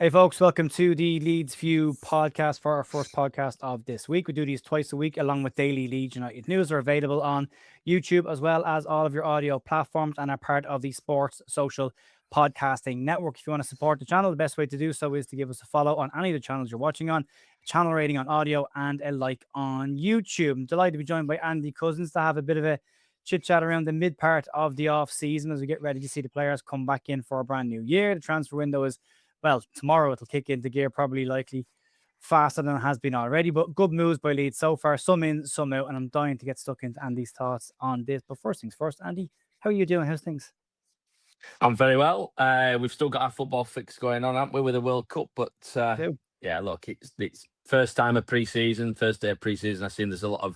Hey folks, welcome to the Leeds View podcast for our first podcast of this week. We do these twice a week along with daily Leeds United news. Are available on YouTube as well as all of your audio platforms and are part of the Sports Social Podcasting Network. If you want to support the channel, the best way to do so is to give us a follow on any of the channels you're watching on, a channel rating on audio and a like on YouTube. I'm delighted to be joined by Andy Couzens to have a bit of a chit chat around the mid part of the off season as we get ready to see the players come back in for a brand new year. The transfer window is, well, tomorrow it'll kick into gear, probably likely faster than it has been already. But good moves by Leeds so far, some in, some out, and I'm dying to get stuck into Andy's thoughts on this. But first things first, Andy, how are you doing? How's things? I'm very well. We've still got our football fix going on, haven't we, with the World Cup? But yeah, look, it's first time of pre-season, first day of pre-season. I've seen there's a lot of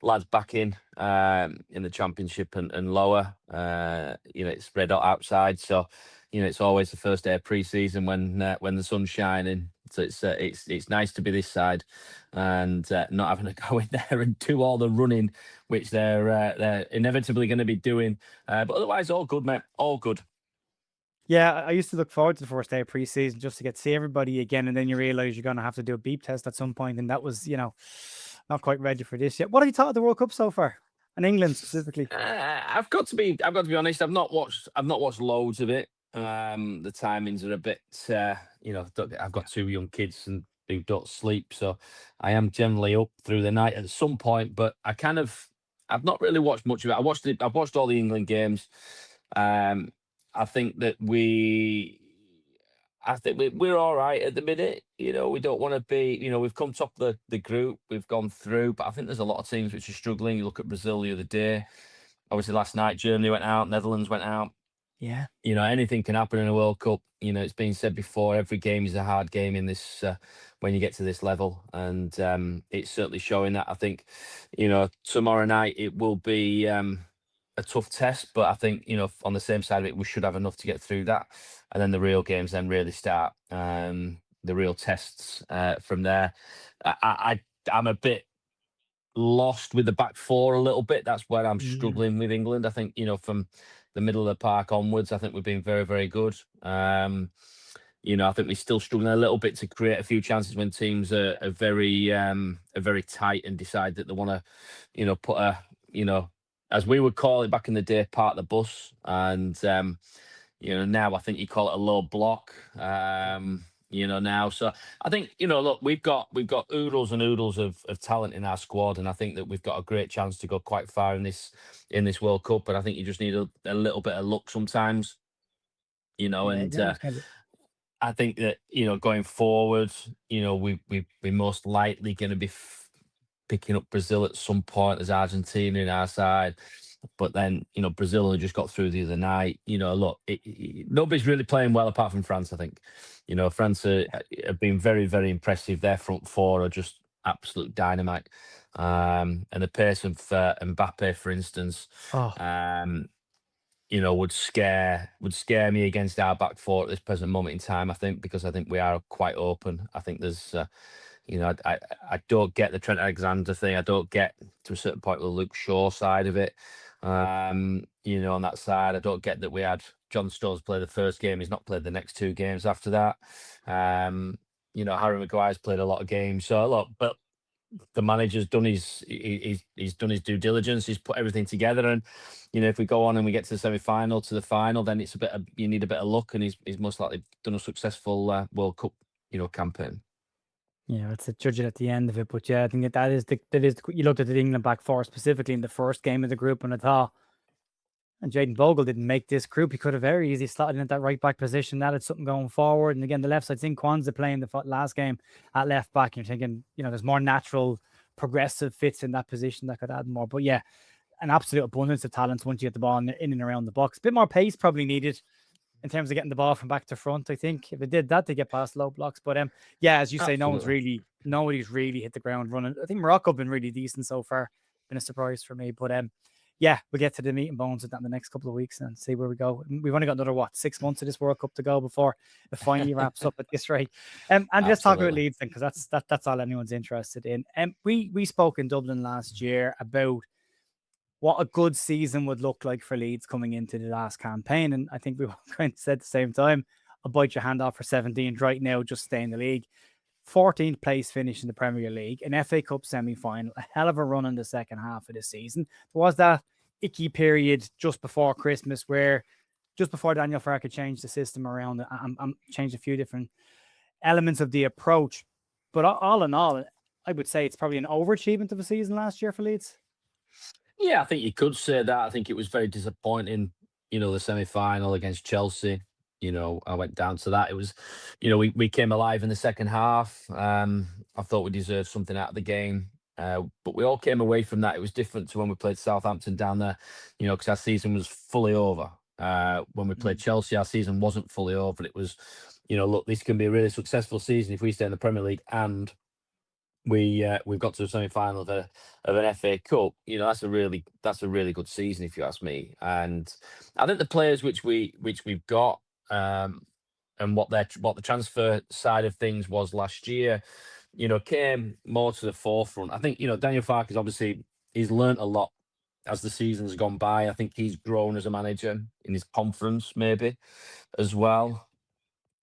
lads back in the Championship and lower. It's red hot outside, so it's always the first day of pre-season when the sun's shining. So it's nice to be this side and not having to go in there and do all the running, which they're inevitably going to be doing. But otherwise, all good, mate. All good. Yeah, I used to look forward to the first day of preseason just to get to see everybody again, and then you realize you're going to have to do a beep test at some point, and that was, not quite ready for this yet. What have you thought of the World Cup so far, and England specifically? I've got to be honest. I've not watched loads of it. The timings are a bit, I've got two young kids and who don't sleep, so I am generally up through the night at some point. But I've not really watched much of it. I've watched all the England games. I think that we're all right at the minute. We don't want to be, we've come top of the group, we've gone through, but I think there's a lot of teams which are struggling. You look at Brazil the other day. Obviously, last night, Germany went out, Netherlands went out. Yeah. Anything can happen in a World Cup. It's been said before, every game is a hard game in this when you get to this level. And it's certainly showing that. I think, tomorrow night it will be a tough test, but I think, on the same side of it, we should have enough to get through that. And then the real games then really start. The real tests from there. I'm a bit lost with the back four a little bit. That's where I'm struggling with England. I think, from the middle of the park onwards, I think we've been very, very good. I think we're still struggling a little bit to create a few chances when teams are very tight and decide that they want to, put a, as we would call it back in the day, part the bus. And, now I think you call it a low block. Now. So I think, look, we've got oodles and oodles of talent in our squad, and I think that we've got a great chance to go quite far in this World Cup. But I think you just need a little bit of luck sometimes, I think that, going forward, we're most likely going to be picking up Brazil at some point. There's Argentina in our side. But then, Brazil only just got through the other night. Look, nobody's really playing well apart from France, I think. France have been very, very impressive. Their front four are just absolute dynamite. And the pace of Mbappe, for instance, would scare me against our back four at this present moment in time, I think, because I think we are quite open. I think there's... I don't get the Trent Alexander thing. I don't get, to a certain point, the Luke Shaw side of it. On that side, I don't get that we had John Stones play the first game. He's not played the next two games after that. Harry Maguire's played a lot of games. So look, but the manager's done he's done his due diligence. He's put everything together, and if we go on and we get to the semi-final, to the final, then it's you need a bit of luck, and he's most likely done a successful World Cup campaign. Yeah, it's a judge it at the end of it, but yeah, I think that is you looked at the England back four specifically in the first game of the group, and I thought, and Jaden Bogle didn't make this group. He could have very easily slotted in at that right back position. That had something going forward, and again, the left side's in Kwanzaa playing the last game at left back. And you're thinking, there's more natural, progressive fits in that position that could add more. But yeah, an absolute abundance of talent once you get the ball in and around the box. A bit more pace probably needed in terms of getting the ball from back to front. I think if it did that, they get past low blocks. But yeah, as you say, Absolutely. nobody's really hit the ground running. I think Morocco have been really decent so far. Been a surprise for me. But yeah, we'll get to the meat and bones of that in the next couple of weeks and see where we go. We've only got another 6 months of this World Cup to go before it finally wraps up at this rate. And let's talk about Leeds then, because that's all anyone's interested in. We spoke in Dublin last year about what a good season would look like for Leeds coming into the last campaign. And I think we kind of said at the same time, I'll bite your hand off for 17th right now, just stay in the league. 14th place finish in the Premier League, an FA Cup semi-final, a hell of a run in the second half of the season. There was that icky period just before Christmas where just before Daniel Farke changed the system around and changed a few different elements of the approach. But all in all, I would say it's probably an overachievement of a season last year for Leeds. Yeah, I think you could say that. I think it was very disappointing, the semi-final against Chelsea. I went down to that. It was, we came alive in the second half. I thought we deserved something out of the game. But we all came away from that. It was different to when we played Southampton down there, because our season was fully over. When we played Chelsea, our season wasn't fully over. It was, look, this can be a really successful season if we stay in the Premier League and we've got to the semi-final of an FA Cup. That's a really good season if you ask me. And I think the players which we've got, and what the transfer side of things was last year, came more to the forefront. I think Daniel Farke is obviously he's learnt a lot as the season's gone by. I think he's grown as a manager in his confidence maybe as well,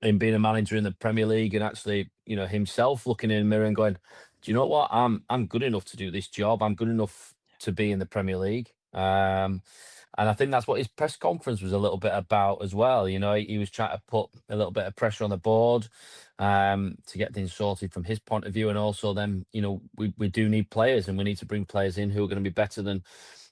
in being a manager in the Premier League, and actually, himself looking in the mirror and going, "Do you know what? I'm good enough to do this job. I'm good enough to be in the Premier League." And I think that's what his press conference was a little bit about as well. He was trying to put a little bit of pressure on the board, to get things sorted from his point of view, and also then, we do need players, and we need to bring players in who are going to be better than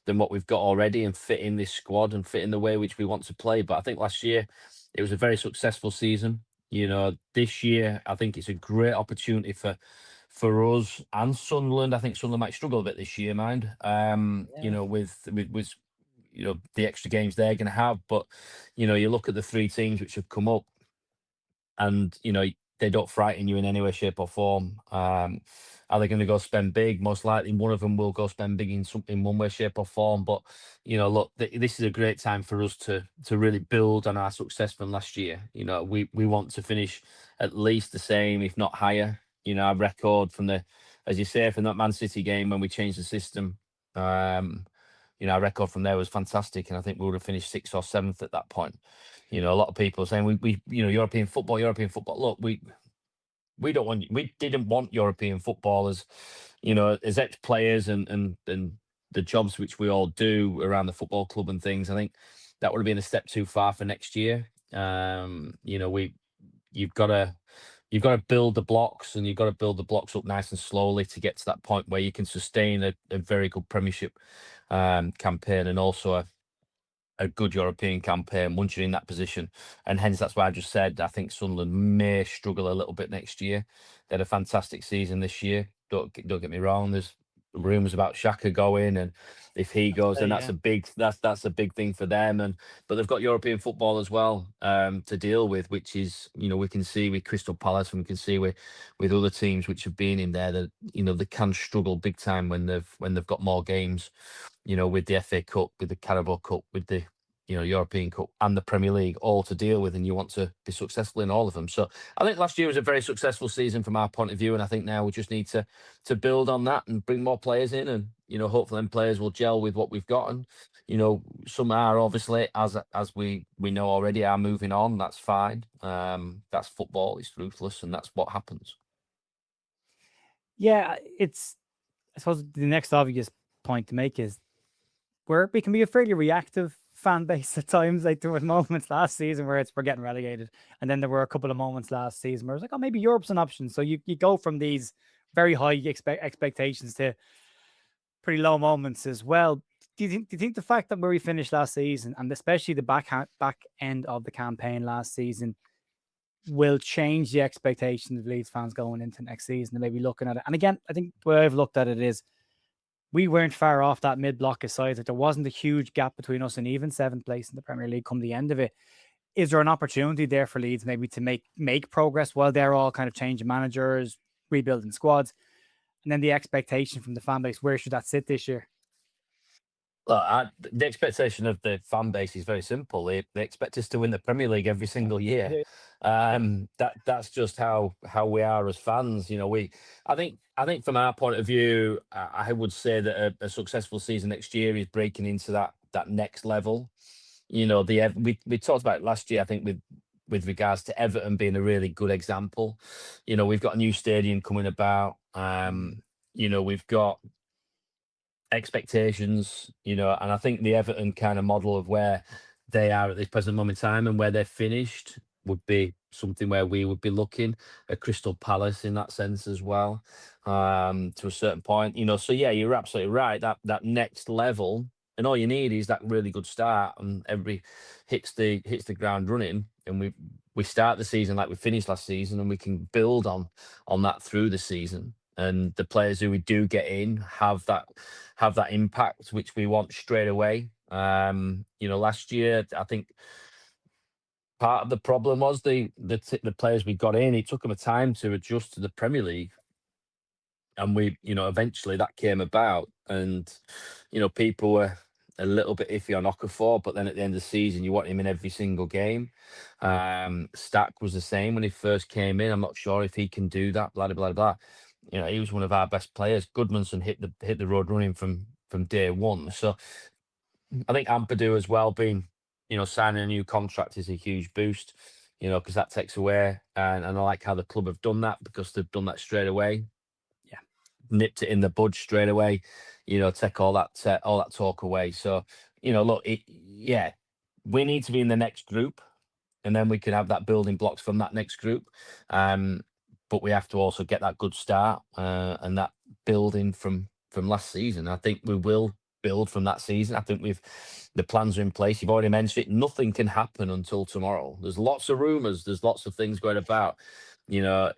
what we've got already and fit in this squad and fit in the way which we want to play. But I think last year it was a very successful season. This year I think it's a great opportunity for us and Sunderland. I think Sunderland might struggle a bit this year, mind. With the extra games they're going to have, but you look at the three teams which have come up, and they don't frighten you in any way, shape, or form. Are they going to go spend big? Most likely, one of them will go spend big in one way, shape, or form. But look, this is a great time for us to really build on our success from last year. We want to finish at least the same, if not higher. Our record from as you say, from that Man City game when we changed the system. Our record from there was fantastic, and I think we would have finished 6th or 7th at that point. A lot of people are saying we European football. Look, we didn't want European footballers, as ex-players and the jobs which we all do around the football club and things. I think that would have been a step too far for next year. You've got to build the blocks, and you've got to build the blocks up nice and slowly to get to that point where you can sustain a very good Premiership campaign, and also a good European campaign once you're in that position. And hence that's why I just said I think Sunderland may struggle a little bit next year. They had a fantastic season this year. Don't get me wrong. There's rumours about Xhaka going, and if he goes, then that's a big thing for them. But they've got European football as well, to deal with, which is we can see with Crystal Palace, and we can see with other teams which have been in there that they can struggle big time when they've got more games, with the FA Cup, with the Carabao Cup, with the European Cup and the Premier League all to deal with, and you want to be successful in all of them. So I think last year was a very successful season from our point of view, and I think now we just need to build on that and bring more players in, and hopefully them players will gel with what we've got. And some are obviously, as we know already, are moving on. That's fine. That's football. It's ruthless, and that's what happens. Yeah, I suppose the next obvious point to make is we can be a fairly reactive fan base at times. Like there were moments last season where we're getting relegated, and then there were a couple of moments last season where it's like, oh, maybe Europe's an option. So you go from these very high expectations to pretty low moments as well. Do you think the fact that where we finished last season, and especially the back end of the campaign last season, will change the expectations of Leeds fans going into next season and maybe looking at it? And again, I think the way I've looked at it is we weren't far off that mid-block aside. That there wasn't a huge gap between us and even 7th place in the Premier League come the end of it. Is there an opportunity there for Leeds maybe to make progress while they're all kind of changing managers, rebuilding squads? And then the expectation from the fan base, where should that sit this year? Look, the expectation of the fan base is very simple. They expect us to win the Premier League every single year. That's just how we are as fans. I think from our point of view, I would say that a successful season next year is breaking into that next level. We talked about it last year. I think with with regards to Everton being a really good example. You know, we've got a new stadium coming about. You know, we've got expectations, you know, and I think the Everton kind of model of where they are at this present moment in time and where they're finished would be something where we would be looking at Crystal Palace in that sense as well, to a certain point, you know. So yeah, you're absolutely right. That next level, and all you need is that really good start, and everybody hits the ground running, and we start the season like we finished last season, and we can build on that through the season. And the players who we do get in have that impact which we want straight away. You know, last year I think part of the problem was the players we got in. It took them a time to adjust to the Premier League, and you know, eventually that came about, and you know, people were a little bit iffy on Okafor, but then at the end of the season, you want him in every single game. Stack was the same when he first came in. I'm not sure if he can do that. Blah blah blah blah. You know, he was one of our best players. Goodmanson hit the road running from day one. So I think Ampadu as well being, you know, signing a new contract is a huge boost, you know, because that takes away. And I like how the club have done that, because they've done that straight away, Yeah. nipped it in the bud straight away, you know, take all that talk away. So, you know, look, yeah, we need to be in the next group, and then we can have that building blocks from that next group. But we have to also get that good start, and that building from last season. I think we will build from that season. I think the plans are in place. You've already mentioned it. Nothing can happen until tomorrow. There's lots of rumours. There's lots of things going about. You know,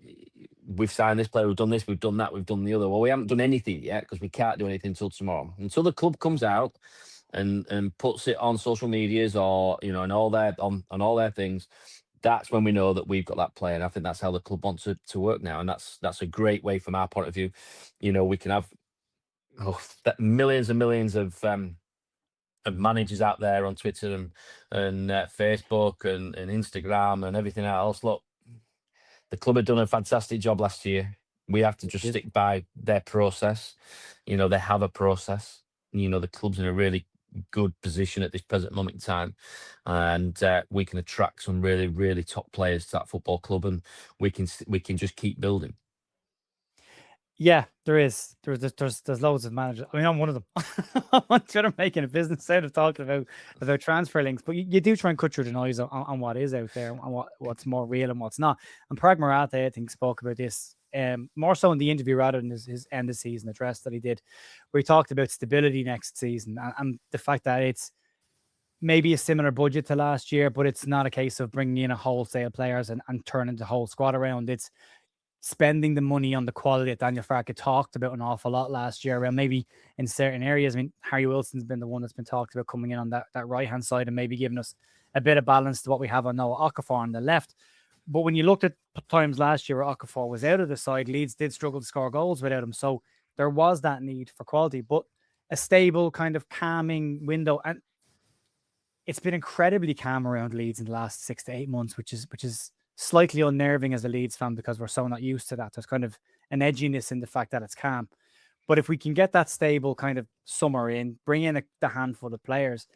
we've signed this player, we've done this, we've done that, we've done the other. Well, we haven't done anything yet because we can't do anything until tomorrow. Until the club comes out and puts it on social medias, or you know, and all their on all their things, that's when we know that we've got that player. And I think that's how the club wants to work now, and that's a great way from our point of view. You know, we can have millions and millions of managers out there on Twitter and Facebook and Instagram and everything else. Look, the club had done a fantastic job last year. We have to just stick by their process. You know, they have a process. You know, the club's in a really good position at this present moment in time, and we can attract some really, really top players to that football club, and we can just keep building. Yeah, there is. There's loads of managers. I mean, I'm one of them. I'm on Twitter making a business out of talking about transfer links, but you do try and cut through the noise on what is out there and what's more real and what's not. And Prag Marathe, I think, spoke about this more so in the interview rather than his end of season address that he did, where he talked about stability next season and the fact that it's maybe a similar budget to last year, but it's not a case of bringing in a wholesale players and turning the whole squad around. It's spending the money on the quality that Daniel Farke talked about an awful lot last year, around maybe in certain areas. I mean, Harry Wilson's been the one that's been talked about coming in on that right hand side and maybe giving us a bit of balance to what we have on Noah Okafor on the left. But when you looked at times last year where Okafor was out of the side, Leeds did struggle to score goals without him. So there was that need for quality, but a stable kind of calming window. And it's been incredibly calm around Leeds in the last 6 to 8 months, which is slightly unnerving as a Leeds fan because we're so not used to that. There's kind of an edginess in the fact that it's calm. But if we can get that stable kind of summer in, bring in the handful of players,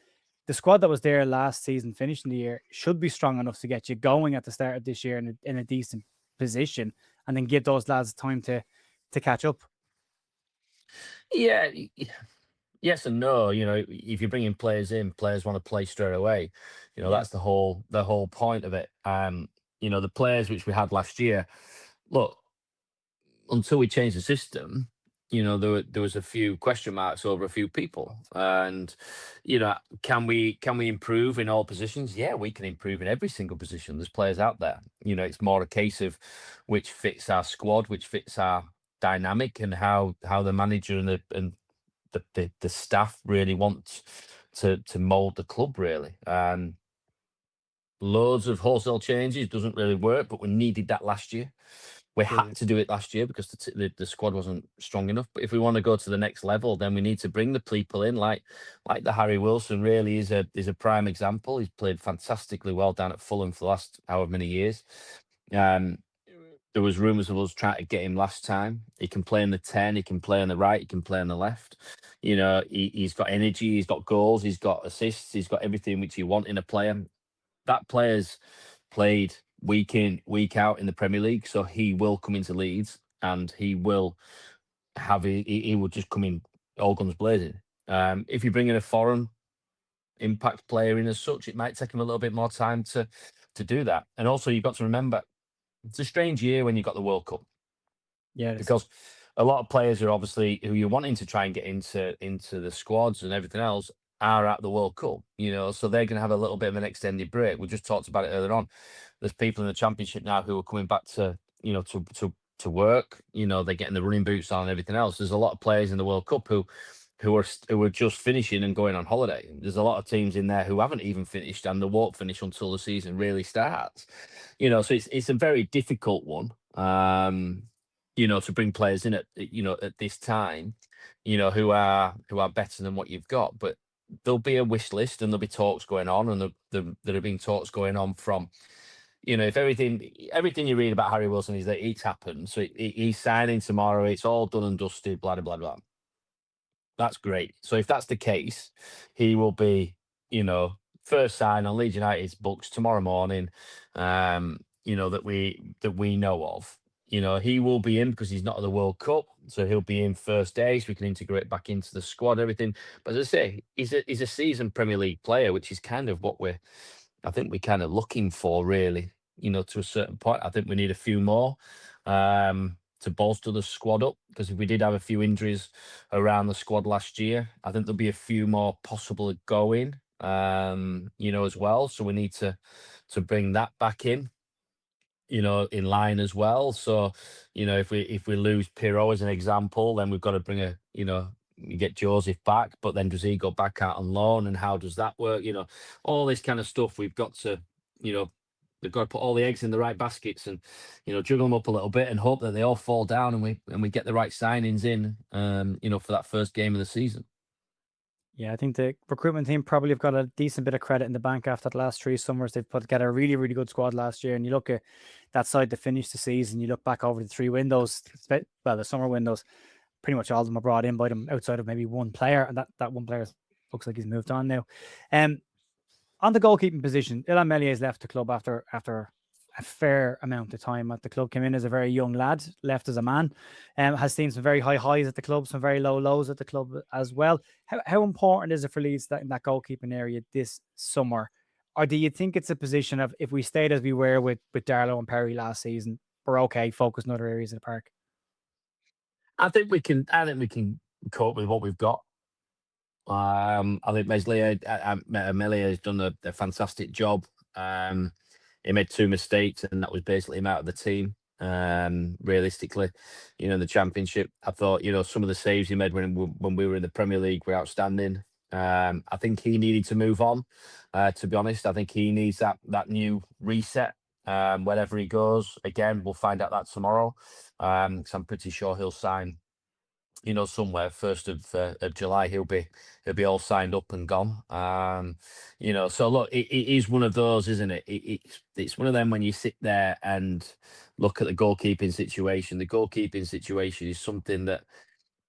the squad that was there last season, finishing the year, should be strong enough to get you going at the start of this year in a decent position, and then give those lads time to catch up. Yeah, yes and no. You know, if you're bringing players in, players want to play straight away. You know, Yeah, that's the whole point of it. You know, the players which we had last year. Look, until we changed the system, you know, there was a few question marks over a few people, and you know, can we improve in all positions? Yeah, we can improve in every single position. There's players out there. You know, it's more a case of which fits our squad, which fits our dynamic, and how the manager and the staff really want to mold the club really. Loads of wholesale changes doesn't really work, but we needed that last year. We had to do it last year because the squad wasn't strong enough. But if we want to go to the next level, then we need to bring the people in, like the Harry Wilson really is a prime example. He's played fantastically well down at Fulham for the last however many years. Um, there was rumours of us trying to get him last time. He can play in the 10, he can play on the right, he can play on the left. You know, he's got energy, he's got goals, he's got assists, he's got everything which you want in a player. That player's played week in, week out in the Premier League, so he will come into Leeds and he will he will just come in all guns blazing. If you bring in a foreign impact player in as such, it might take him a little bit more time to do that. And also, you've got to remember, it's a strange year when you've got the World Cup, Yeah, because a lot of players are obviously who you're wanting to try and get into the squads and everything else are at the World Cup, so they're going to have a little bit of an extended break. We just talked about it earlier on. There's people in the Championship now who are coming back to to work. They're getting the running boots on and everything else. There's a lot of players in the World Cup who are just finishing and going on holiday. There's a lot of teams in there who haven't even finished and they won't finish until the season really starts. So it's a very difficult one. To bring players in at this time, who are better than what you've got. But there'll be a wish list and there'll be talks going on, and there have been talks going on from, if everything you read about Harry Wilson is that it's happened. So he's signing tomorrow. It's all done and dusted. Blah blah blah blah. That's great. So if that's the case, he will be, first sign on Leeds United's books tomorrow morning. That we know of. He will be in because he's not at the World Cup, so he'll be in first day, so we can integrate back into the squad, everything. But as I say, he's a seasoned Premier League player, which is kind of what I think we're kind of looking for, really. To a certain point, I think we need a few more to bolster the squad up, because if we did have a few injuries around the squad last year, I think there'll be a few more possible going, as well. So we need to bring that back in line as well. So, if we lose Pirro as an example, then we've got to bring you get Joseph back, but then does he go back out on loan, and how does that work? All this kind of stuff we've got to, we've got to put all the eggs in the right baskets and, juggle them up a little bit and hope that they all fall down and we get the right signings in, for that first game of the season. Yeah, I think the recruitment team probably have got a decent bit of credit in the bank after the last 3 summers. They've put together a really, really good squad last year. And you look at that side to finish the season, you look back over the 3 windows, the summer windows, pretty much all of them are brought in by them outside of maybe one player. And that one player looks like he's moved on now. On the goalkeeping position, Ilan Melié's left the club after a fair amount of time at the club. Came in as a very young lad, left as a man, has seen some very high highs at the club, some very low lows at the club as well. How important is it for Leeds that in that goalkeeping area this summer? Or do you think it's a position of, if we stayed as we were with Darlow and Perry last season, we're okay, focus in other areas of the park? I think we can cope with what we've got. I think Meslier, Melier has done a fantastic job. He made 2 mistakes, and that was basically him out of the team. Realistically, in the Championship, I thought, some of the saves he made when we were in the Premier League were outstanding. I think he needed to move on. To be honest, I think he needs that new reset. Wherever he goes, again, we'll find out that tomorrow. Because I'm pretty sure he'll sign, somewhere 1st of July. He'll be all signed up and gone. So look, it is one of those, isn't it? It's one of them when you sit there and look at the goalkeeping situation. The goalkeeping situation is something that,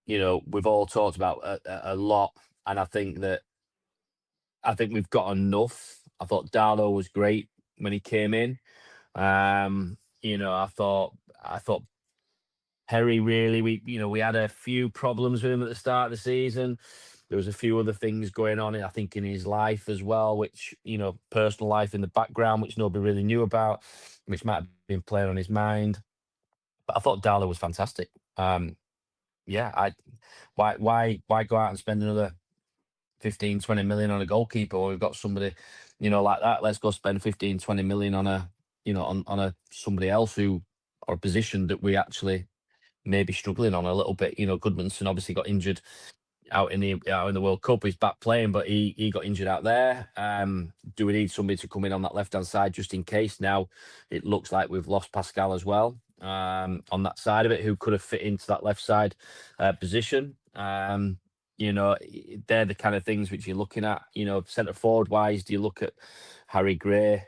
we've all talked about a lot. And I think we've got enough. I thought Darlow was great when he came in. I thought Perry, really, we had a few problems with him at the start of the season. There was a few other things going on, I think, in his life as well, which, personal life in the background, which nobody really knew about, which might have been playing on his mind. But I thought Darlow was fantastic. Why go out and spend another 15, 20 million on a goalkeeper when we've got somebody, like that? Let's go spend 15, 20 million on a somebody else or a position that we actually maybe struggling on a little bit. Goodmanson obviously got injured out in the World Cup. He's back playing, but he got injured out there. Do we need somebody to come in on that left hand side just in case? Now it looks like we've lost Pascal as well, on that side of it, who could have fit into that left side position. They're the kind of things which you're looking at. Centre forward wise, do you look at Harry Gray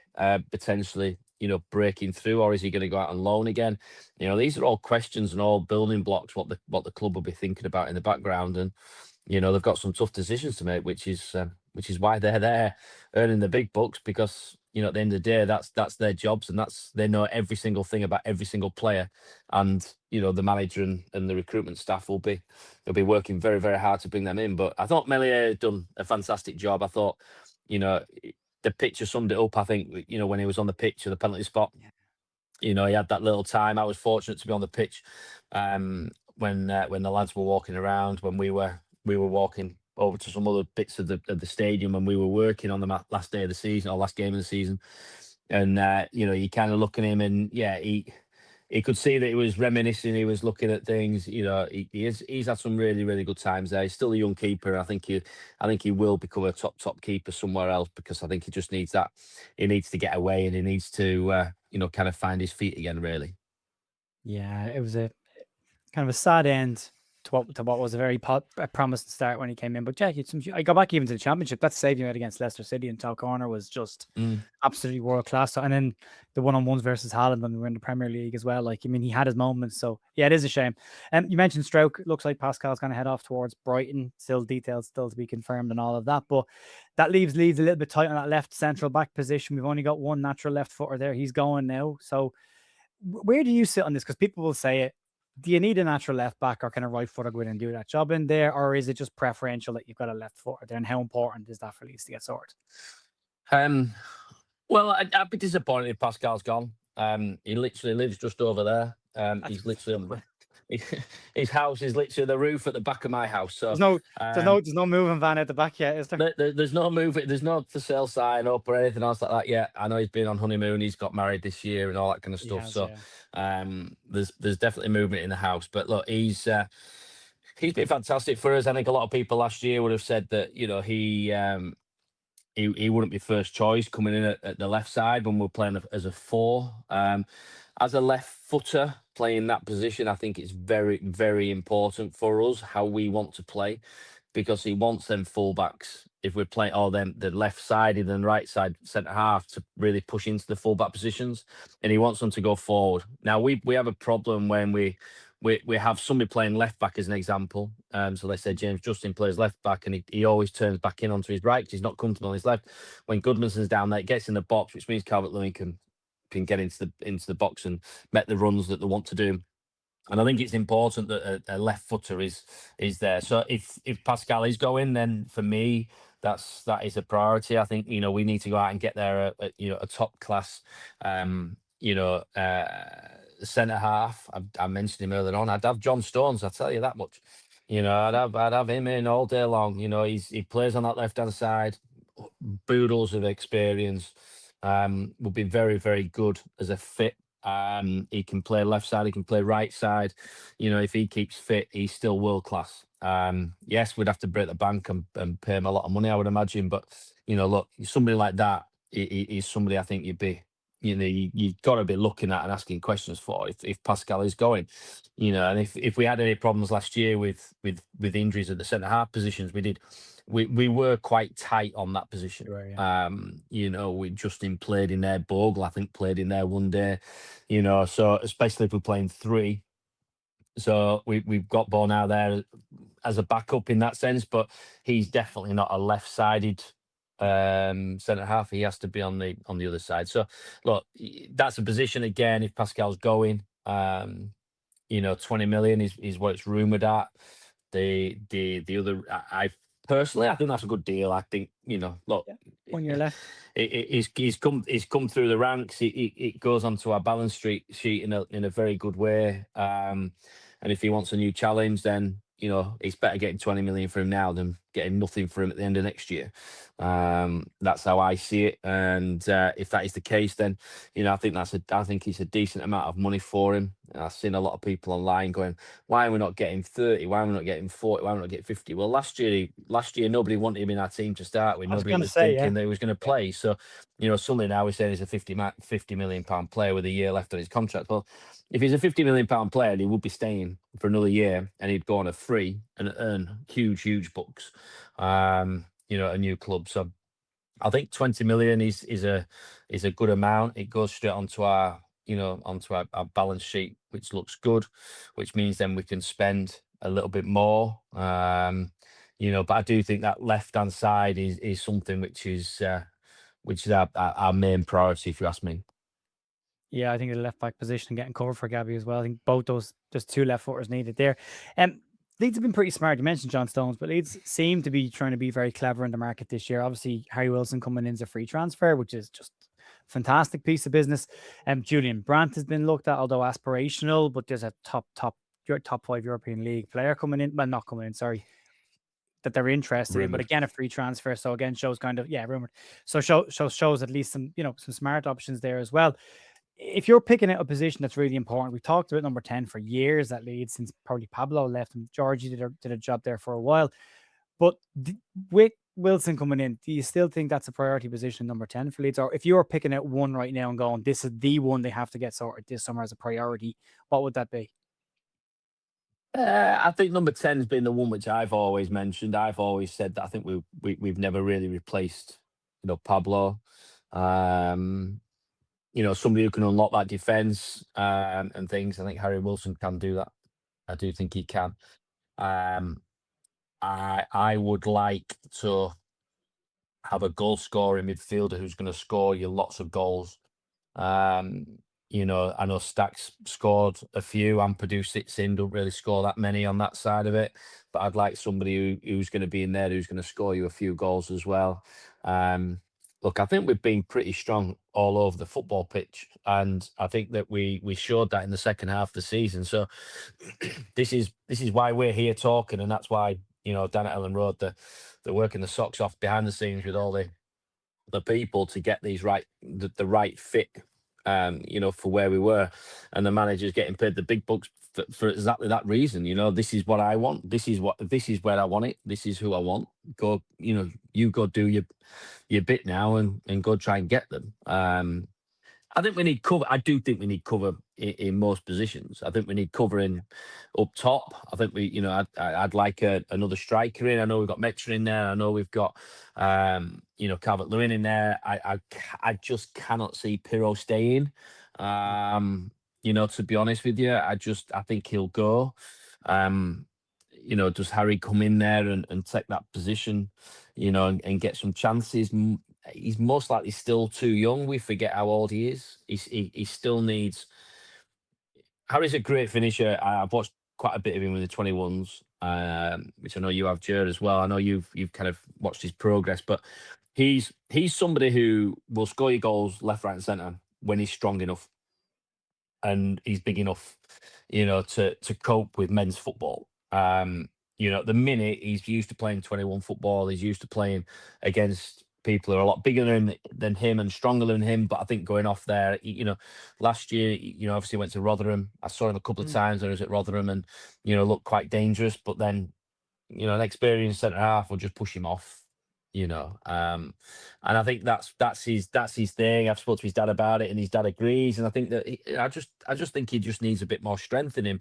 potentially breaking through, or is he going to go out on loan again? These are all questions and all building blocks what the club will be thinking about in the background. And they've got some tough decisions to make, which is why they're there earning the big bucks, because at the end of the day, that's their jobs, and they know every single thing about every single player, and the manager and the recruitment staff they'll be working very, very hard to bring them in. But I thought Melier had done a fantastic job. I thought, the picture summed it up. I think when he was on the pitch at the penalty spot, he had that little time. I was fortunate to be on the pitch when the lads were walking around, when we were walking over to some other bits of the stadium, when we were working on the last day of the season or last game of the season. And you kind of look at him, and he could see that he was reminiscing. He was looking at things. He's had some really, really good times there. He's still a young keeper. I think he will become a top keeper somewhere else, because I think he just needs that. He needs to get away, and he needs to kind of find his feet again. Really. Yeah, it was a kind of a sad end to what was a very promising start when he came in. But Jack, I go back even to the Championship. That save you made against Leicester City in top corner was just absolutely world class. And then the one-on-ones versus Haaland when we were in the Premier League as well. Like, I mean, he had his moments. So yeah, it is a shame. You mentioned Struijk. Looks like Pascal's going to head off towards Brighton. Still details still to be confirmed and all of that. But that leaves Leeds a little bit tight on that left central back position. We've only got one natural left footer there. He's going now. So where do you sit on this? Because people will say it. Do you need a natural left back, or can a right footer go in and do that job in there, or is it just preferential that you've got a left footer there? And how important is that for Leeds to get sorted? Well, I'd be disappointed if Pascal's gone. He literally lives just over there. He's literally his house is literally the roof at the back of my house. So there's no moving van at the back yet, is there? There's no moving. There's no for sale sign up or anything else like that yet. I know he's been on honeymoon. He's got married this year and all that kind of stuff. There's definitely movement in the house. But look, he's been fantastic for us. I think a lot of people last year would have said that he wouldn't be first choice coming in at the left side when we're playing as a 4. As a left footer playing that position, I think it's very, very important for us how we want to play, because he wants them fullbacks, if we're playing the left sided and right side centre half, to really push into the fullback positions, and he wants them to go forward. Now we have a problem when we have somebody playing left back as an example. So let's say James Justin plays left back, and he always turns back in onto his right because he's not comfortable on his left. When Goodmanson's down there, it gets in the box, which means Calvert-Lewin can get into the box and make the runs that they want to do. And I think it's important that a left footer is there. So if Pascal is going, then for me that is a priority. I think we need to go out and get there a top class centre half. I mentioned him earlier on. I'd have John Stones. I tell you that much. I'd have him in all day long. He plays on that left hand side. Boodles of experience. Would be very, very good as a fit. He can play left side, he can play right side. If he keeps fit, he's still world class. Yes, we'd have to break the bank and pay him a lot of money, I would imagine. But look, somebody like that is somebody I think you've got to be looking at and asking questions for if Pascal is going. And if we had any problems last year with injuries at the centre half positions, we were quite tight on that position. Sure, yeah. We Justin played in there, Bogle I think played in there one day. So especially if we're playing 3. So we've got Bonau there as a backup in that sense, but he's definitely not a left-sided centre half. He has to be on the other side. So look, that's a position again. If Pascal's going, 20 million is what it's rumoured at. The other, I personally, I think that's a good deal. I think look, on your left, he's come through the ranks. It goes onto our balance sheet in a very good way. And if he wants a new challenge, then it's better getting 20 million for him now than getting nothing for him at the end of next year. That's how I see it. And if that is the case, then I think it's a decent amount of money for him. I've seen a lot of people online going, why are we not getting 30? Why are we not getting 40? Why are we not getting 50? Well, last year nobody wanted him in our team to start with. Nobody was thinking that he was going to play. So suddenly now we're saying he's a 50 million pound player with a year left on his contract. Well, if he's a 50 million pound player, he would be staying for another year, and he'd go on a free and earn huge bucks. A new club. So I think 20 million is a good amount. It goes straight onto our balance sheet, which looks good, which means then we can spend a little bit more. But I do think that left hand side is something which is which is our main priority, if you ask me. Yeah, I think the left back position getting covered for Gabby as well. I think both those, there's two left footers needed there. Leeds have been pretty smart. You mentioned John Stones, but Leeds seem to be trying to be very clever in the market this year. Obviously, Harry Wilson coming in as a free transfer, which is just a fantastic piece of business. Julian Brandt has been looked at, although aspirational, but there's a top 5 European League player coming in. Well, not coming in, sorry, that they're interested in, but Rumoured. again, a free transfer. So again, shows kind of, yeah, rumored. So shows at least some, some smart options there as well. If you're picking out a position that's really important, we've talked about number 10 for years at Leeds, since probably Pablo left and Georgie did a job there for a while. But with Wilson coming in, do you still think that's a priority position, number 10 for Leeds? Or if you're picking out one right now and going, this is the one they have to get sorted this summer as a priority, what would that be? I think number 10 has been the one which I've always mentioned. I've always said that I think we've never really replaced, Pablo. Somebody who can unlock that defence and things. I think Harry Wilson can do that. I do think he can. I would like to have a goal scoring midfielder who's going to score you lots of goals. I know Stack's scored a few and produced sits in, don't really score that many on that side of it. But I'd like somebody who's going to be in there who's going to score you a few goals as well. Look, I think we've been pretty strong all over the football pitch, and I think that we showed that in the second half of the season. So this is why we're here talking, and that's why down at Ellen Road they're working the socks off behind the scenes with all the people to get these the right fit, for where we were, and the manager's getting paid the big bucks for exactly that reason. This is what I want. This is where I want it. This is who I want. Go, you go do your bit now and go try and get them. I think we need cover. I do think we need cover in most positions. I think we need covering up top. I think I'd like another striker in. I know we've got Metra in there. I know we've got, Calvert-Lewin in there. I just cannot see Pirro staying. To be honest with you, I think he'll go. Does Harry come in there and take that position, and get some chances? He's most likely still too young. We forget how old he is. He still needs. Harry's a great finisher. I've watched quite a bit of him with the 21s, which I know you have, Jared, as well. I know you've kind of watched his progress, but he's somebody who will score your goals left, right, and centre when he's strong enough and he's big enough, to cope with men's football. At the minute he's used to playing 21 football. He's used to playing against people who are a lot bigger than him and stronger than him. But I think going off there, last year, obviously went to Rotherham. I saw him a couple of times when I was at Rotherham and, looked quite dangerous. But then, an experienced centre half will just push him off. And I think that's his thing. I've spoken to his dad about it, and his dad agrees. And I think that I just think he just needs a bit more strength in him,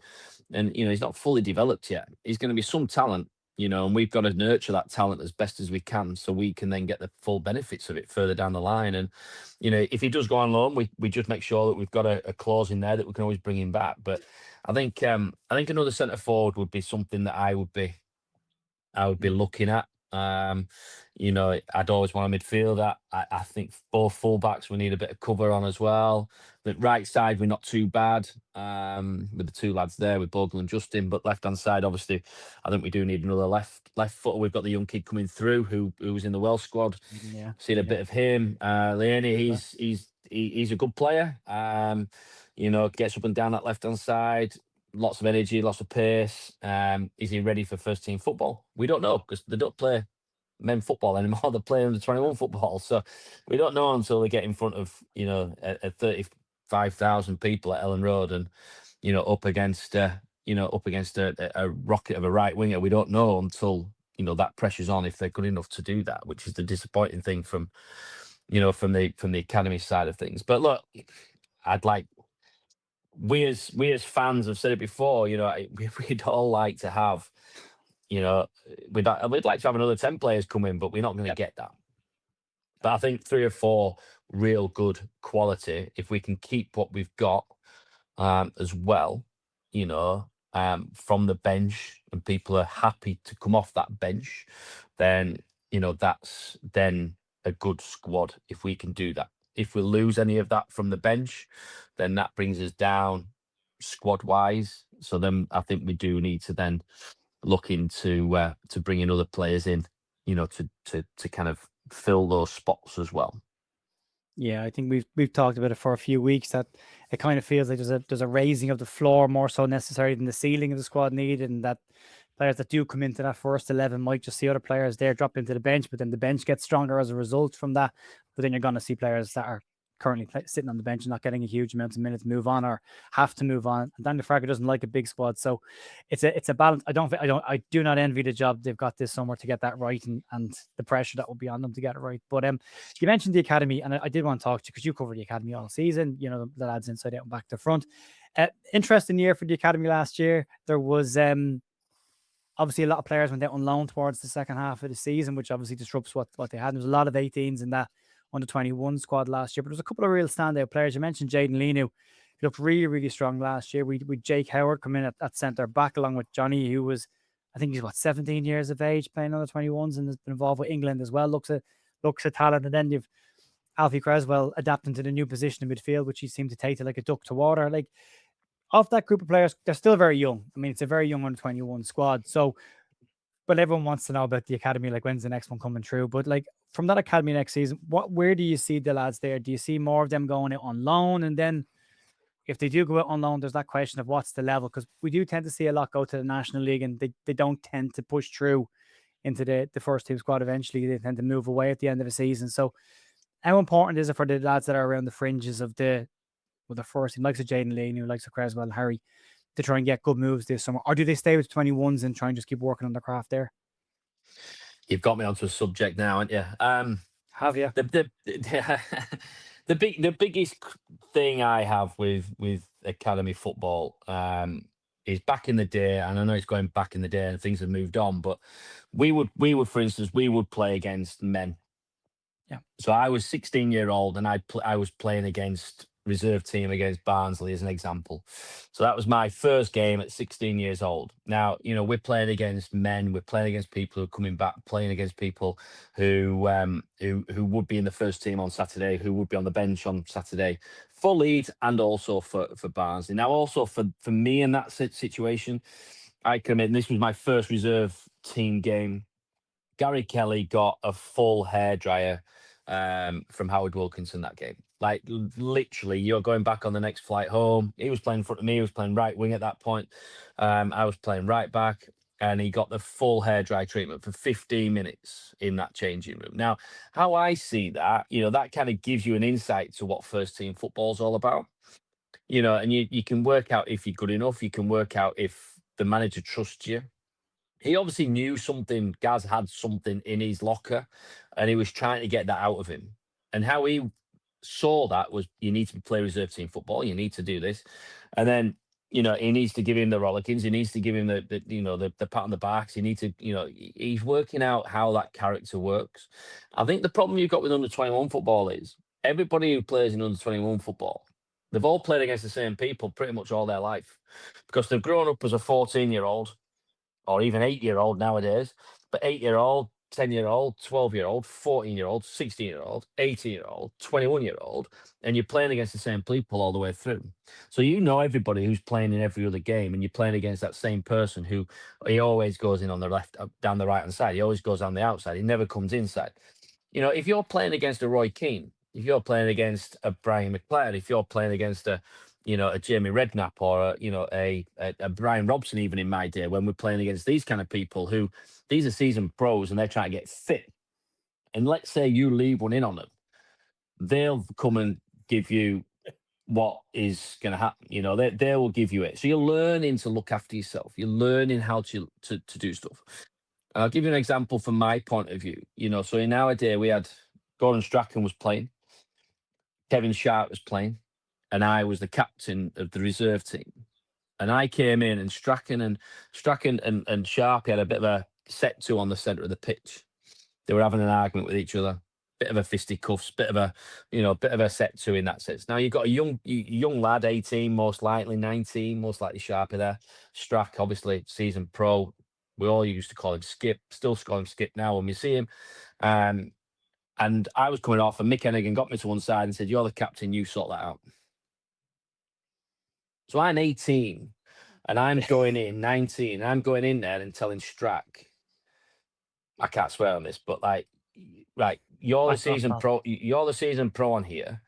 and he's not fully developed yet. He's going to be some talent, and we've got to nurture that talent as best as we can, so we can then get the full benefits of it further down the line. And if he does go on loan, we just make sure that we've got a clause in there that we can always bring him back. But I think another centre forward would be something that I would be looking at. I'd always want a midfielder. I think both fullbacks we need a bit of cover on as well. The right side we're not too bad with the two lads there with Bogle and Justin, but left hand side obviously I think we do need another left footer. We've got the young kid coming through who was in the Welsh squad. Yeah, seen a bit of him. Leone, he's a good player. Gets up and down that left hand side. Lots of energy, lots of pace. Is he ready for first team football? We don't know because they don't play men football anymore. They're playing under 21 football. So we don't know until they get in front of, a 35,000 people at Ellen Road and, up against a rocket of a right winger. We don't know until, that pressure's on if they're good enough to do that, which is the disappointing thing from the academy side of things. But look, we as fans have said it before, we'd all like to have, we'd like to have another 10 players come in, but we're not going to get that. But I think 3 or 4 real good quality, if we can keep what we've got as well, from the bench, and people are happy to come off that bench, then, a good squad if we can do that. If we lose any of that from the bench, then that brings us down squad wise. So then I think we do need to then look into to bringing other players in, to kind of fill those spots as well. Yeah, I think we've talked about it for a few weeks, that it kind of feels like there's a raising of the floor more so necessary than the ceiling of the squad needed, and that players that do come into that first 11 might just see other players there drop into the bench, but then the bench gets stronger as a result from that. But then you're going to see players that are currently sitting on the bench and not getting a huge amount of minutes move on or have to move on. And Daniel Farke doesn't like a big squad, so it's a balance. I do not envy the job they've got this summer to get that right, and the pressure that will be on them to get it right. But you mentioned the academy, and I did want to talk to you because you covered the academy all season. You know, the lads inside out and back to front. Interesting year for the academy last year. There was obviously a lot of players went out on loan towards the second half of the season, which obviously disrupts what they had. There was a lot of 18s in that under 21 squad last year, but there was a couple of real standout players. You mentioned Jaden Lenu. He looked really, really strong last year. We Jake Howard come in at centre back along with Johnny, who was, I think he's 17 years of age playing under 21s and has been involved with England as well. Looks a talent. And then you've Alfie Creswell adapting to the new position in midfield, which he seemed to take to like a duck to water. Like, of that group of players, they're still very young. I mean, it's a very young under 21 squad. So, but everyone wants to know about the academy, like when's the next one coming through? But like from that academy next season, where do you see the lads there? Do you see more of them going out on loan? And then if they do go out on loan, there's that question of what's the level? Because we do tend to see a lot go to the National League, and they don't tend to push through into the first team squad eventually. They tend to move away at the end of the season. So how important is it for the lads that are around the fringes of the first team, likes of Jaden Lane, who likes of Creswell, Harry, to try and get good moves this summer? Or do they stay with 21s and try and just keep working on their craft there? You've got me onto a subject now, haven't you? Have you? The biggest thing I have with academy football is back in the day, and I know it's going back in the day and things have moved on, but we would for instance play against men. Yeah. So I was 16-year-old and I was playing against reserve team against Barnsley as an example. So that was my first game at 16 years old. Now, we're playing against men, we're playing against people who are coming back, playing against people who would be in the first team on Saturday, who would be on the bench on Saturday for Leeds and also for Barnsley. Now, also for me in that situation, I can admit this was my first reserve team game. Gary Kelly got a full hairdryer from Howard Wilkinson that game. Like literally, you're going back on the next flight home. He was playing in front of me. He was playing right wing at that point. I was playing right back, and he got the full hairdryer treatment for 15 minutes in that changing room. Now, how I see that, that kind of gives you an insight to what first team football is all about. And you can work out if you're good enough. You can work out if the manager trusts you. He obviously knew something. Gaz had something in his locker, and he was trying to get that out of him. And how he saw that was, you need to play reserve team football. You need to do this, and then he needs to give him the rollickins. He needs to give him the pat on the backs. He needs to he's working out how that character works. I think the problem you've got with under 21 football is everybody who plays in under 21 football, they've all played against the same people pretty much all their life because they've grown up as a 14-year-old. Or even 8-year-old nowadays, but 8-year-old, 10-year-old, 12-year-old, 14-year-old, 16-year-old, 18-year-old, 21-year-old, and you're playing against the same people all the way through. So everybody who's playing in every other game, and you're playing against that same person who he always goes in on the left, down the right hand side. He always goes on the outside. He never comes inside. If you're playing against a Roy Keane, if you're playing against a Brian McLeod, if you're playing against a Jamie Redknapp or a Brian Robson, even in my day, when we're playing against these kind of people who these are seasoned pros and they're trying to get fit. And let's say you leave one in on them, they'll come and give you what is going to happen. They will give you it. So you're learning to look after yourself. You're learning how to do stuff. And I'll give you an example from my point of view. So in our day, we had Gordon Strachan was playing, Kevin Sharp was playing, and I was the captain of the reserve team. And I came in, and Strachan and Sharp had a bit of a set to on the centre of the pitch. They were having an argument with each other, bit of a fisticuffs, bit of a set to in that sense. Now you've got a young lad, 18, most likely 19, most likely Sharpie there. Strack, obviously seasoned pro. We all used to call him Skip, still call him Skip now when we see him. And I was coming off, and Mick Hennigan got me to one side and said, "You're the captain. You sort that out." So I'm 18, and I'm going in 19. And I'm going in there and telling Strack, I can't swear on this, but like, right, you're the Back off, season pal. pro. You're the season pro on here.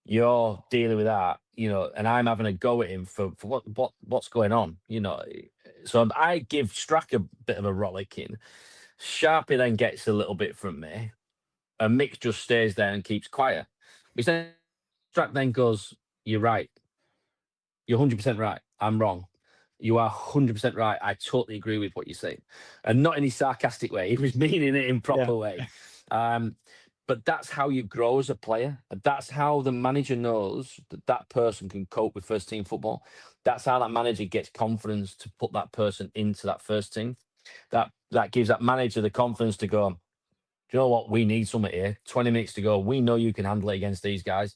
You're dealing with that, and I'm having a go at him for what's going on, So I give Strack a bit of a rollicking. Sharpie then gets a little bit from me, and Mick just stays there and keeps quiet. But then Strack then goes, "You're right. You're 100% right. I'm wrong. You are 100% right. I totally agree with what you're saying." And not in a sarcastic way. He was meaning it in Yeah. proper way. But that's how you grow as a player. That's how the manager knows that that person can cope with first team football. That's how that manager gets confidence to put that person into that first team. That gives that manager the confidence to go, "Do you know what? We need something here. 20 minutes to go. We know you can handle it against these guys.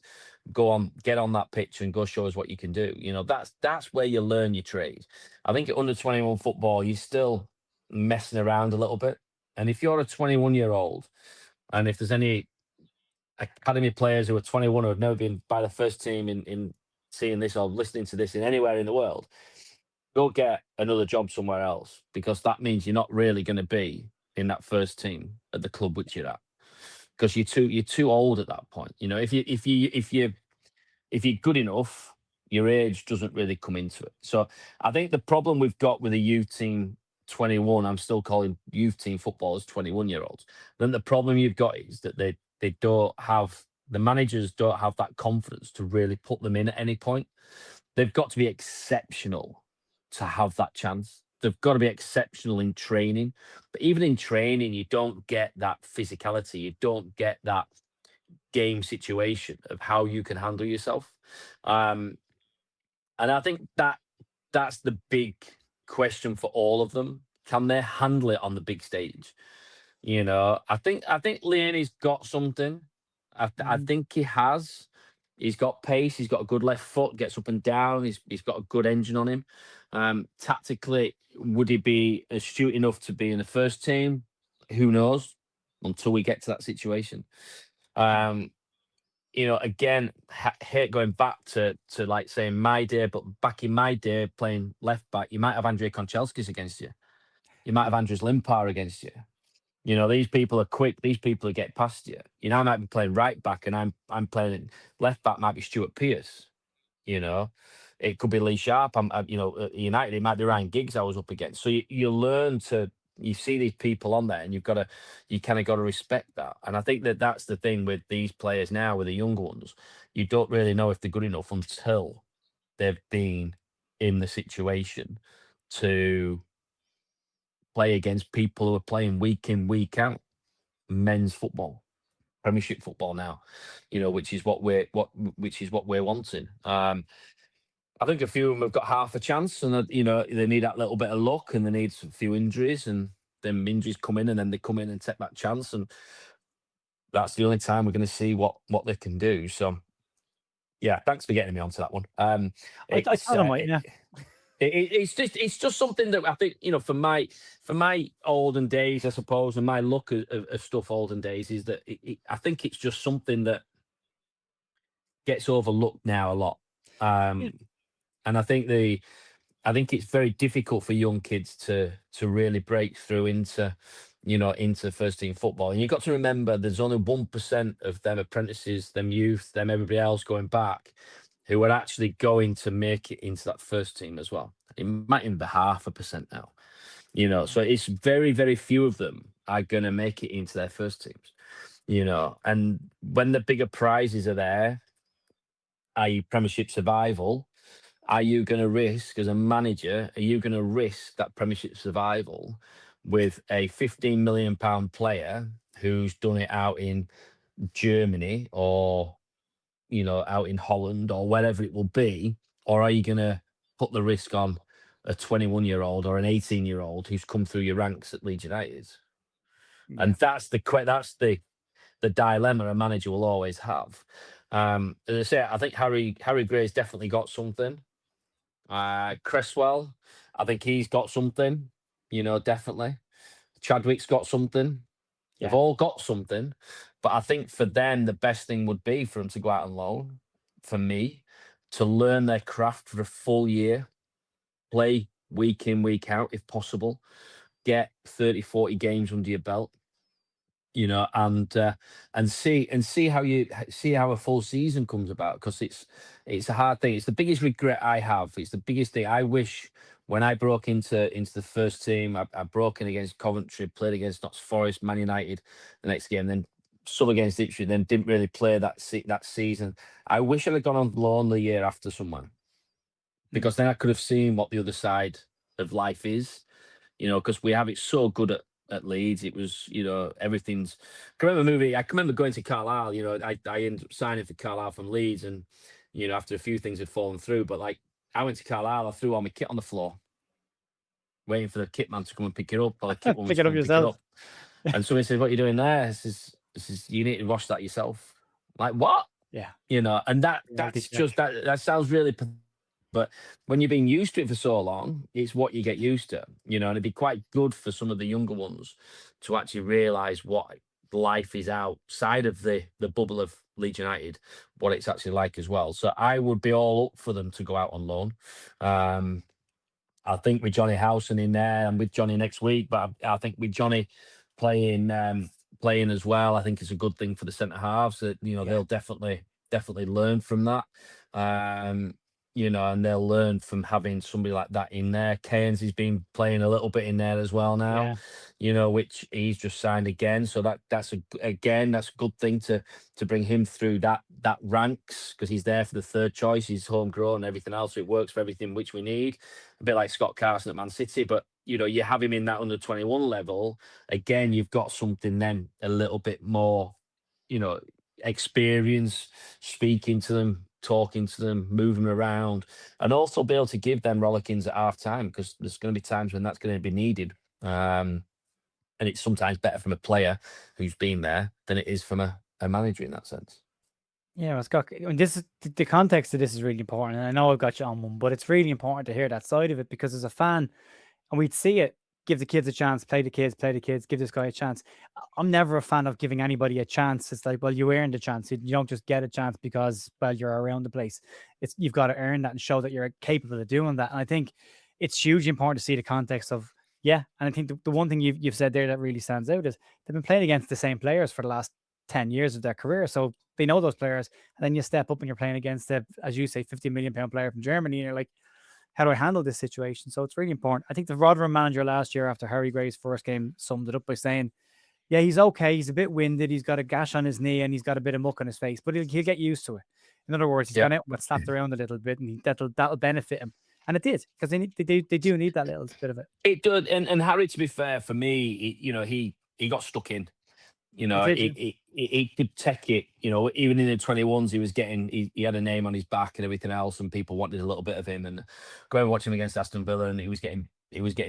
Go on, get on that pitch and go show us what you can do." That's where you learn your trade. I think at under 21 football, you're still messing around a little bit. And if you're a 21-year-old, and if there's any academy players who are 21 who have never been by the first team in seeing this or listening to this in anywhere in the world, go get another job somewhere else, because that means you're not really going to be in that first team at the club which you're at, because you're too old at that point. If you're good enough, your age doesn't really come into it. So I think the problem we've got with the youth team 21, I'm still calling youth team footballers 21-year-olds. Then the problem you've got is that they don't have, the managers don't have that confidence to really put them in at any point. They've got to be exceptional to have that chance. They've got to be exceptional in training. But even in training, you don't get that physicality. You don't get that game situation of how you can handle yourself. And I think that's the big question for all of them. Can they handle it on the big stage? I think Leonie's got something. I Mhm. think he has. He's got pace. He's got a good left foot. Gets up and down. He's got a good engine on him. Tactically, would he be astute enough to be in the first team? Who knows? Until we get to that situation. Um, again, hate going back to like saying my day, but back in my day playing left back, you might have Andrei Konchelskis against you. You might have Andres Limpar against you. These people are quick. These people are get past you. I might be playing right back, and I'm playing left back. Might be Stuart Pearce. It could be Lee Sharp. At United, it might be Ryan Giggs I was up against. So you learn to, you see these people on there, and you kind of got to respect that. And I think that's the thing with these players now, with the younger ones. You don't really know if they're good enough until they've been in the situation to play against people who are playing week in, week out men's football, Premiership football now, which is what we're wanting. I think a few of them have got half a chance, and they need that little bit of luck, and they need a few injuries, and then injuries come in, and then they come in and take that chance, and that's the only time we're going to see what they can do. So, yeah, thanks for getting me onto that one. I It's thought I might, yeah. it's just something that I think, for my olden days, I suppose, and my look of stuff olden days, is that I think it's just something that gets overlooked now a lot. Yeah. And I think it's very difficult for young kids to really break through into first team football. And you've got to remember, there's only 1% of them apprentices, them youth, them everybody else going back, who are actually going to make it into that first team as well. It might even be 0.5% now. So it's very, very few of them are going to make it into their first teams. And when the bigger prizes are there, i.e. Premiership survival, are you going to risk, as a manager, are you going to risk that Premiership survival with a £15 million player who's done it out in Germany, or, out in Holland, or wherever it will be? Or are you going to put the risk on a 21-year-old or an 18-year-old who's come through your ranks at Leeds United? Yeah. And that's the dilemma a manager will always have. As I say, I think Harry Gray's definitely got something. Cresswell, I think he's got something, definitely. Chadwick's got something. They've Yeah. all got something, but I think for them the best thing would be for them to go out on loan. For me, to learn their craft for a full year, play week in, week out if possible, get 30, 40 games under your belt, and see how see how a full season comes about, because it's a hard thing. It's the biggest regret I have. It's the biggest thing I wish. When I broke into the first team, I broke in against Coventry, played against Notts Forest, Man United the next game, then sub against Ipswich, then didn't really play that season. I wish I'd have gone on loan the year after someone, Mm. because then I could have seen what the other side of life is, because we have it so good at Leeds. It was, everything's. I can remember going to Carlisle. I ended up signing for Carlisle from Leeds, and after a few things had fallen through, but like I went to Carlisle, I threw all my kit on the floor, waiting for the kit man to come and pick it up, or the kit woman Pick to it up come and pick it yourself. up. And somebody said, "What are you doing there?" This is you need to wash that yourself. Like what? Yeah. And Reality that's check. just that sounds really. But when you've been used to it for so long, it's what you get used to, and it'd be quite good for some of the younger ones to actually realise what life is outside of the bubble of Leeds United, what it's actually like as well. So I would be all up for them to go out on loan. Um, I think with Johnny Howson in there and with Johnny next week, but I think with Johnny playing playing as well, I think it's a good thing for the centre halves that Yeah. they'll definitely learn from that. Um, and they'll learn from having somebody like that in there. Keynes has been playing a little bit in there as well now, Yeah. which he's just signed again. So that's a good thing to bring him through that ranks, because he's there for the third choice. He's homegrown and everything else, so it works for everything which we need. A bit like Scott Carson at Man City, but you have him in that under 21 level. Again, you've got something then a little bit more, you know, experience, speaking to them, talking to them, moving around, and also be able to give them rollickings at half time, because there's going to be times when that's going to be needed. And it's sometimes better from a player who's been there than it is from a manager in that sense. Yeah, well, Scott, I mean, this is the context of this is really important, and I know I've got you on one, but it's really important to hear that side of it, because as a fan, and we'd see it, give the kids a chance, play the kids, give this guy a chance. I'm never a fan of giving anybody a chance. It's like, well, you earned a chance. You don't just get a chance because, well, you're around the place. It's you've got to earn that and show that you're capable of doing that. And I think it's hugely important to see the context of, yeah. And I think the one thing you've said there that really stands out is they've been playing against the same players for the last 10 years of their career. So they know those players. And then you step up and you're playing against the, as you say, 50 million pound player from Germany. And you're like, how do I handle this situation? So it's really important. I think the Rotherham manager last year after Harry Gray's first game summed it up by saying, yeah, he's okay. He's a bit winded. He's got a gash on his knee and he's got a bit of muck on his face, but he'll get used to it. In other words, he's Yeah. gone out and got slapped around a little bit, and that'll benefit him. And it did, because they do need that little bit of it. It did, and Harry, to be fair, for me, he got stuck in. He did. He could take it. Even in the 21s, he was getting. He had a name on his back and everything else, and people wanted a little bit of him. And go and watch him against Aston Villa, and he was getting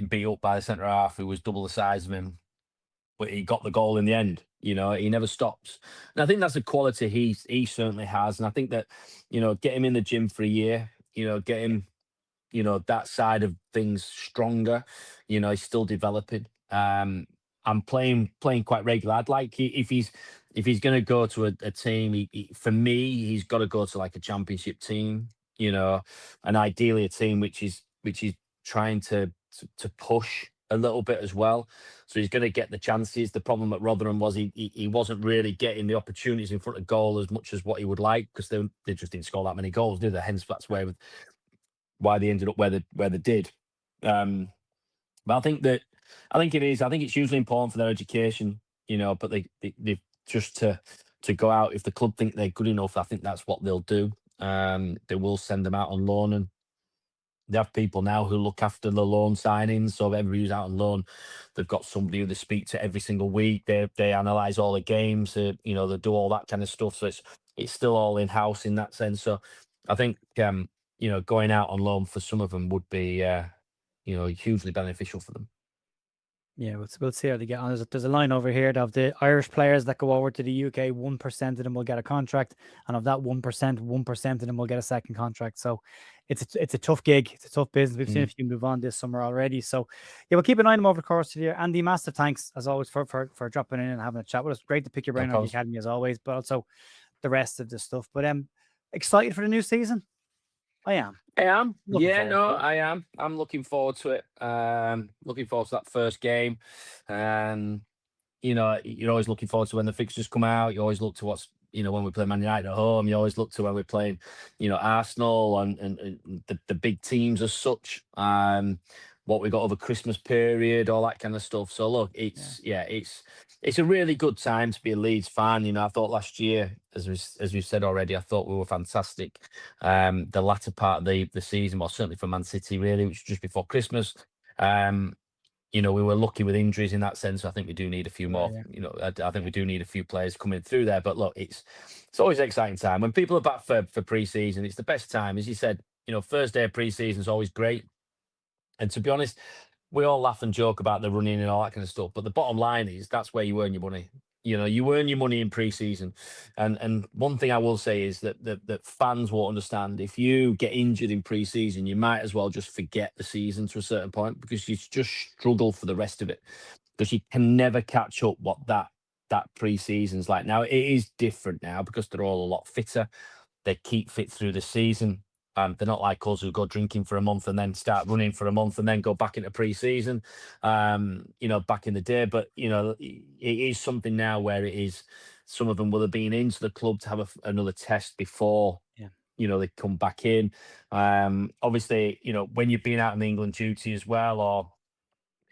beat up by the centre half, who was double the size of him, but he got the goal in the end. He never stops, and I think that's a quality he certainly has. And I think that get him in the gym for a year. Get him that side of things stronger. He's still developing. I'm playing quite regular. I'd like if he's going to go to a team. For me, he's got to go to like a championship team. And ideally a team which is trying to push a little bit as well. So he's going to get the chances. The problem at Rotherham was he wasn't really getting the opportunities in front of goal as much as what he would like, because they just didn't score that many goals, did they? Hence that's why they ended up where they did. But I think it is. I think it's hugely important for their education, But they've just to go out, if the club think they're good enough, I think that's what they'll do. They will send them out on loan, and they have people now who look after the loan signings. So if everybody who's out on loan, they've got somebody who they speak to every single week. They analyze all the games. They do all that kind of stuff. So it's still all in house in that sense. So I think going out on loan for some of them would be hugely beneficial for them. Yeah, we'll see how they get on. There's a line over here of the Irish players that go over to the UK, 1% of them will get a contract, and of that 1% of them will get a second contract. So it's a tough gig. It's a tough business. We've seen a few move on this summer already. So yeah, we'll keep an eye on them over the course of the year. Andy, massive thanks as always for dropping in and having a chat with us. Great to pick your brain on the academy as always, but also the rest of the stuff. But excited for the new season? I am. Yeah, no, I am. I'm looking forward to it. Looking forward to that first game. You know, you're always looking forward to when the fixtures come out. You always look to what's, when we play Man United at home. You always look to when we're playing, Arsenal and the big teams as such. What we got over Christmas period, all that kind of stuff. So look, it's a really good time to be a Leeds fan. I thought last year, as we've said already, I thought we were fantastic. The latter part of the season, well, certainly for Man City, really, which was just before Christmas. We were lucky with injuries in that sense. I think we do need a few more. I think we do need a few players coming through there. But look, it's always an exciting time when people are back for pre-season. It's the best time, as you said. First day of pre-season is always great. And to be honest, we all laugh and joke about the running and all that kind of stuff. But the bottom line is that's where you earn your money. You earn your money in pre-season. And one thing I will say is that fans will understand if you get injured in pre-season, you might as well just forget the season to a certain point because you just struggle for the rest of it because you can never catch up what that pre-season's like. Now, it is different now because they're all a lot fitter. They keep fit through the season. They're not like us who go drinking for a month and then start running for a month and then go back into pre-season, back in the day. But, it is something now where it is, some of them will have been into the club to have another test before, they come back in. Obviously, when you've been out on England duty as well or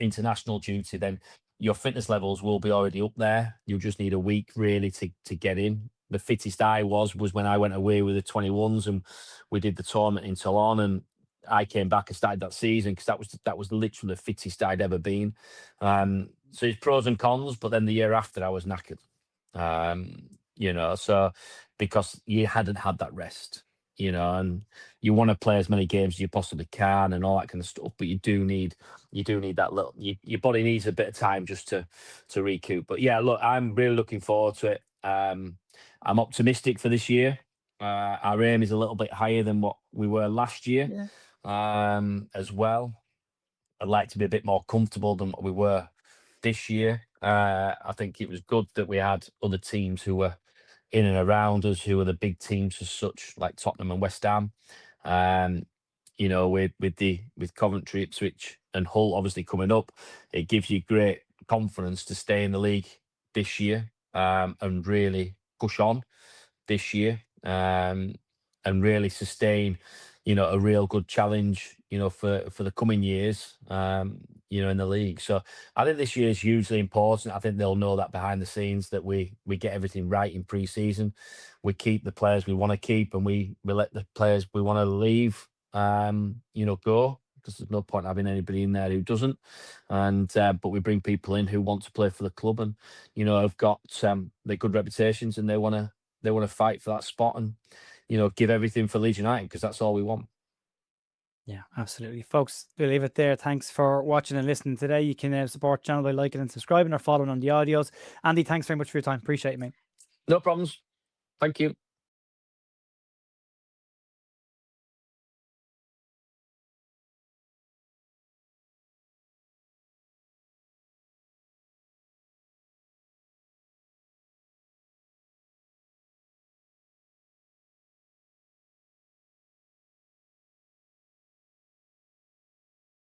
international duty, then your fitness levels will be already up there. You'll just need a week really to get in. The fittest I was when I went away with the 21s and we did the tournament in Toulon and I came back and started that season because that was literally the fittest I'd ever been. So it's pros and cons, but then the year after I was knackered. So because you hadn't had that rest, and you want to play as many games as you possibly can and all that kind of stuff, but you do need that little, your body needs a bit of time just to recoup. But yeah, look, I'm really looking forward to it. I'm optimistic for this year. Our aim is a little bit higher than what we were last year, as well. I'd like to be a bit more comfortable than what we were this year. I think it was good that we had other teams who were in and around us, who are the big teams as such, like Tottenham and West Ham. With Coventry, Ipswich, and Hull obviously coming up, it gives you great confidence to stay in the league this year and really push on this year and really sustain, a real good challenge, for the coming years, in the league. So I think this year is hugely important. I think they'll know that behind the scenes that we get everything right in pre-season. We keep the players we want to keep and we let the players we want to leave, go because there's no point having anybody in there who doesn't. And but we bring people in who want to play for the club and have got their good reputations and they want to fight for that spot and give everything for Leeds United because that's all we want. Yeah, absolutely. Folks, we'll leave it there. Thanks for watching and listening today. You can support the channel by liking and subscribing or following on the audios. Andy, thanks very much for your time. Appreciate it, mate. No problems. Thank you.